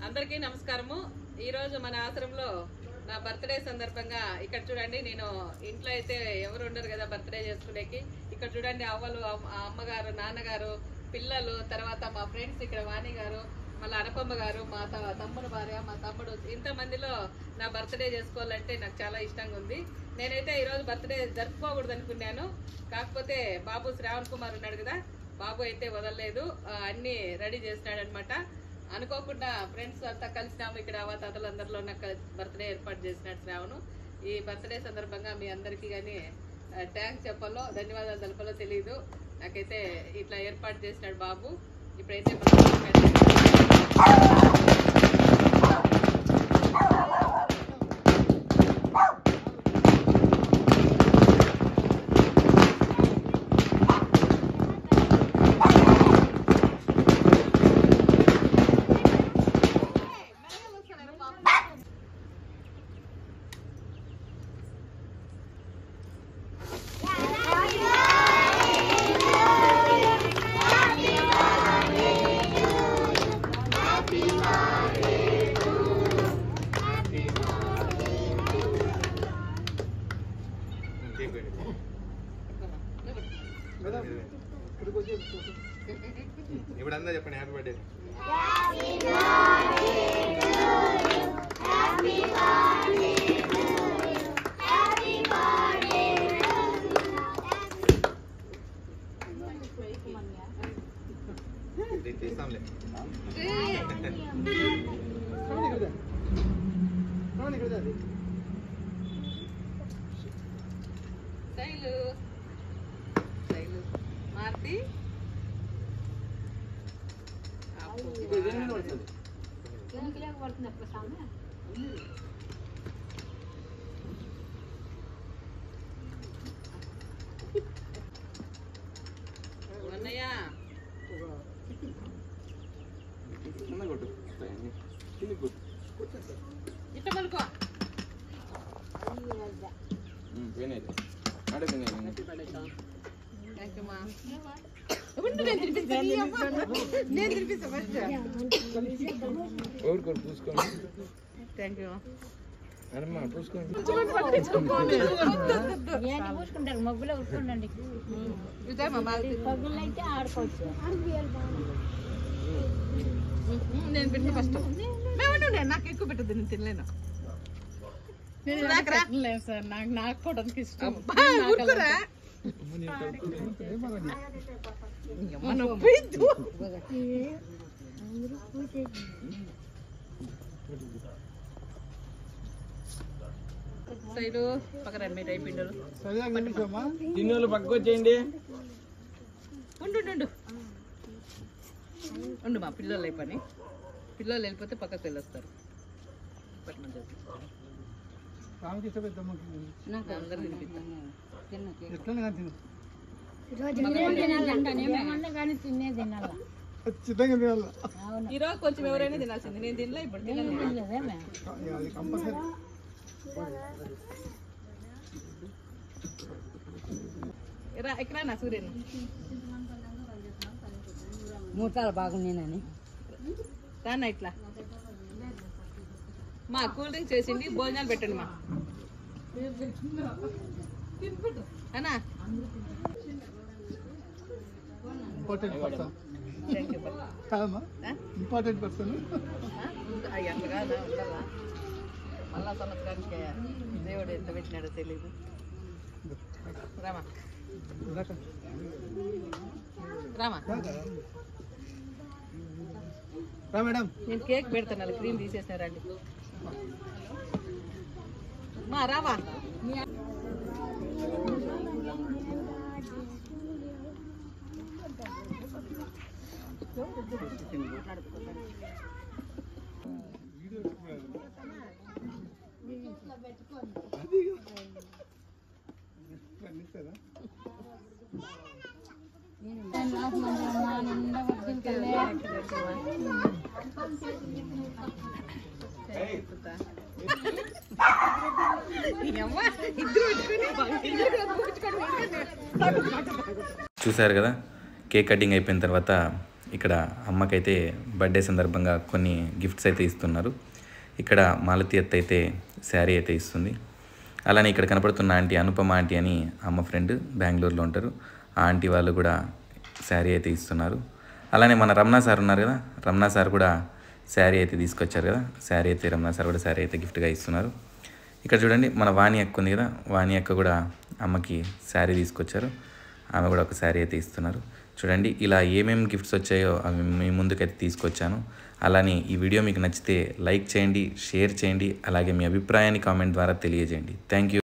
అందరికీ నమస్కారము। ఈ రోజు మన ఆశ్రమంలో నా బర్త్డే సందర్భంగా ఇక్కడ చూడండి, నేను ఇంట్లో అయితే ఎవరు ఉండరు కదా బర్త్డే చేసుకునేకి। ఇక్కడ చూడండి అవ్వలు, అమ్మగారు, నాన్నగారు, పిల్లలు, తర్వాత మా ఫ్రెండ్స్ ఇక్కడ వాణి గారు, మళ్ళీ అనపమ్మ గారు, మా తమ్ముడు భార్య, మా తమ్ముడు, ఇంతమందిలో నా బర్త్డే చేసుకోవాలంటే నాకు చాలా ఇష్టంగా ఉంది। నేనైతే ఈరోజు బర్త్డే జరుపుకోకూడదు అనుకున్నాను, కాకపోతే బాబు శ్రావణ్ కుమార్ ఉన్నాడు కదా, బాబు అయితే వదలలేదు, అన్ని రెడీ చేసినాడు అనమాట। అనుకోకుండా ఫ్రెండ్స్ అంతా కలిసినాము ఇక్కడ, తాతలందరిలో నాకు బర్త్డే ఏర్పాటు చేసినాడు శ్రావణ్। ఈ బర్త్డే సందర్భంగా మీ అందరికీ కానీ థ్యాంక్స్ చెప్పాలో ధన్యవాదాలు తెలపాలో తెలియదు, నాకైతే ఇట్లా ఏర్పాటు చేసినాడు బాబు। ఇప్పుడైతే ఇప్పుడు అందరూ చెప్పండి హ్యాపీ బర్త్డే। తీస్తాంలే శైలు శైలు మార్తి అన్నయ్య ఇట్ట మలుకో పూసుకుంటారు మగ్గులో ఉట్టుకోండి పగ్గులు అయితే ఆడుకోవచ్చు నేను పెట్టిన ఫస్ట్ నాకు ఎక్కువ పెట్టద్దు, నేను తినలేను సార్, నాకు నాకోవడానికి ఇష్టం। సైడు పక్కన మీరు అయిపోయిండు దీనిలో పక్కకు వచ్చేయండి। ఉండు ఉండు మా పిల్లలు అయిపోయి, పిల్లలు వెళ్ళిపోతే పక్కకు వెళ్ళొస్తారు। అందరూ ఈరోజు కొంచెం ఎవరైనా తినాల్సింది, నేను తినలే, ఇప్పుడు ఎక్కడ నా సూర్యని మూతాలు బాగున్నాయని రానా ఇట్లా మా కూల్ డ్రింక్స్ చేసింది, భోజనాలు పెట్టండి మా అన్నా। ఇంపార్టెంట్ పర్సన్ అట్లా కాదా, ఉండాలా మళ్ళా సంవత్సరానికి దేవుడు ఎంత పెట్టినాడో తెలీదు। రామా రామా మేడం, నేను కేక్ పెడతాను, క్రీమ్ తీసేసినారండి మా రావా చూసారు కదా, కేక్ కటింగ్ అయిపోయిన తర్వాత ఇక్కడ అమ్మకైతే బర్త్డే సందర్భంగా కొన్ని గిఫ్ట్స్ అయితే ఇస్తున్నారు. ఇక్కడ మాలతి అత్త అయితే శారీ అయితే ఇస్తుంది. అలానే ఇక్కడ కనపడుతున్న ఆంటీ అనుపమ ఆంటీ అని అమ్మ ఫ్రెండ్, బెంగళూరులో ఉంటారు. ఆ ఆంటీ వాళ్ళు కూడా శారీ అయితే ఇస్తున్నారు. అలానే మన రమణ సార్ ఉన్నారు కదా, రమణ సార్ కూడా శారీ అయితే తీసుకొచ్చారు కదా, శారీ అయితే రమణ సార్ కూడా శారీ అయితే గిఫ్ట్గా ఇస్తున్నారు. ఇక్కడ చూడండి మన వాణి అక్క ఉంది కదా, వాణి అక్క కూడా అమ్మకి శారీ తీసుకొచ్చారు. ఆమె కూడా ఒక శారీ అయితే ఇస్తున్నారు. చూడండి ఇలా ఏమేమి గిఫ్ట్స్ వచ్చాయో అవి మీ ముందుకైతే తీసుకొచ్చాను. అలానే ఈ వీడియో మీకు నచ్చితే లైక్ చేయండి, షేర్ చేయండి, అలాగే మీ అభిప్రాయాన్ని కామెంట్ ద్వారా తెలియజేయండి. Thank you.